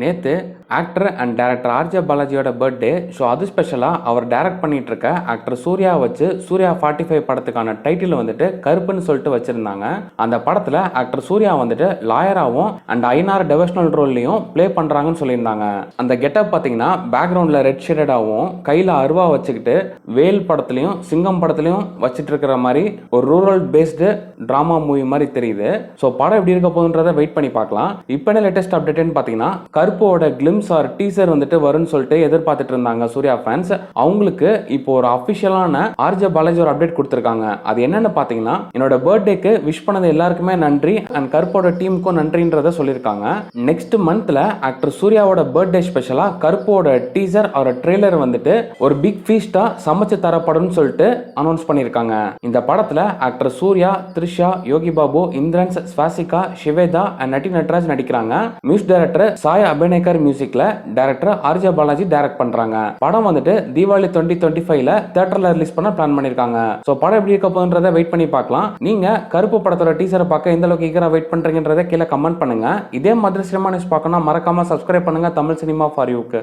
நேற்று actor and director RJ பாலாஜியோட birthday. So அது ஸ்பெஷலாக அவர் டைரக்ட் பண்ணிட்டு இருக்க ஆக்டர் சூர்யா வச்சு சூர்யா 45 படத்துக்கான டைட்டில் வந்துட்டு கருப்புன்னு சொல்லிட்டு வச்சிருந்தாங்க. அந்த படத்தில் ஆக்டர் சூர்யா வந்துட்டு லாயராகவும் அண்ட் ஐநார் டெவஷனல் ரோல்லையும் ப்ளே பண்ணுறாங்கன்னு சொல்லியிருந்தாங்க. அந்த கெட்டப் பார்த்தீங்கன்னா பேக்ரவுண்டில் ரெட் ஷேடடாகவும் கையில் அருவா வச்சுக்கிட்டு வேல் படத்துலையும் சிங்கம் படத்துலையும் வச்சுட்டு இருக்கிற மாதிரி ஒரு ரூரல் பேஸ்டு ட்ராமா மூவி மாதிரி தெரியுது. ஸோ படம் எப்படி இருக்க போகுதுன்றதை வெயிட் பண்ணி பார்க்கலாம். இப்போ என்ன லேட்டஸ்ட் அப்டேட்னு பார்த்தீங்கன்னா கருப்போட கிளிம்ஸ் ஆர் டீசர் வந்துட்டு வரும்னு சொல்லிட்டு எதிர்பார்த்துட்டு இருந்தாங்க சூர்யா ஃபேன்ஸ். அவங்களுக்கு இப்போ ஒரு அபிஷியலான ஆர்ஜே பாலாஜி ஒரு அப்டேட் கொடுத்துருக்காங்க. அது என்னன்னு பார்த்தீங்கன்னா, என்னோட பர்த்டேக்கு விஷ் பண்ணது எல்லாருக்குமே நன்றி அண்ட் கருப்போட டீமுக்கும் நன்றின்றத சொல்லியிருக்காங்க. நெக்ஸ்ட் மந்த்ல ஆக்டர் சூர்யாவோட பர்த்டே ஸ்பெஷலா கருப்போட டீசர் ஒரு ட்ரெய்லர் வந்துட்டு ஒரு பிக் ஃபீஸ்டா சமைச்சு தரப்படும் சொல்லிட்டு அனௌன்ஸ் பண்ணியிருக்காங்க. இந்த படத்துல ஆக்டர் சூர்யா, த்ரிஷா, யோகி பாபு, இந்திரன்ஸ், ஸ்வாசிகா, ஷிவேதா அண்ட் நட்டி நட்ராஜ் நடிக்கிறாங்க. மியூசிக் டைரக்டர் சாய் அபிநேகர் மியூசிக்ல டைரக்டர் ஆர்ஜே பாலாஜி டைரக்ட் பண்றாங்க. படம் வந்துட்டு தீபாவளி 2025ல தியேட்டர்ல ரிலீஸ் பண்ண பிளான் பண்ணிருக்காங்க. சோ படம் எப்படி இருக்க போகுதுன்றதை வெயிட் பண்ணி பார்க்கலாம். நீங்க கருப்பு படத்தோட டீசரை பார்க்க எந்த அளவுக்கு ஈகரா வெயிட் பண்றீங்கன்றதை கீழே கமெண்ட் பண்ணுங்க. இதே மாதிரி சினிமா நியூஸ் பார்க்கணும்னா மறக்காம சப்ஸ்கிரைப் பண்ணுங்க தமிழ் சினிமா ஃபார் யூக்கு.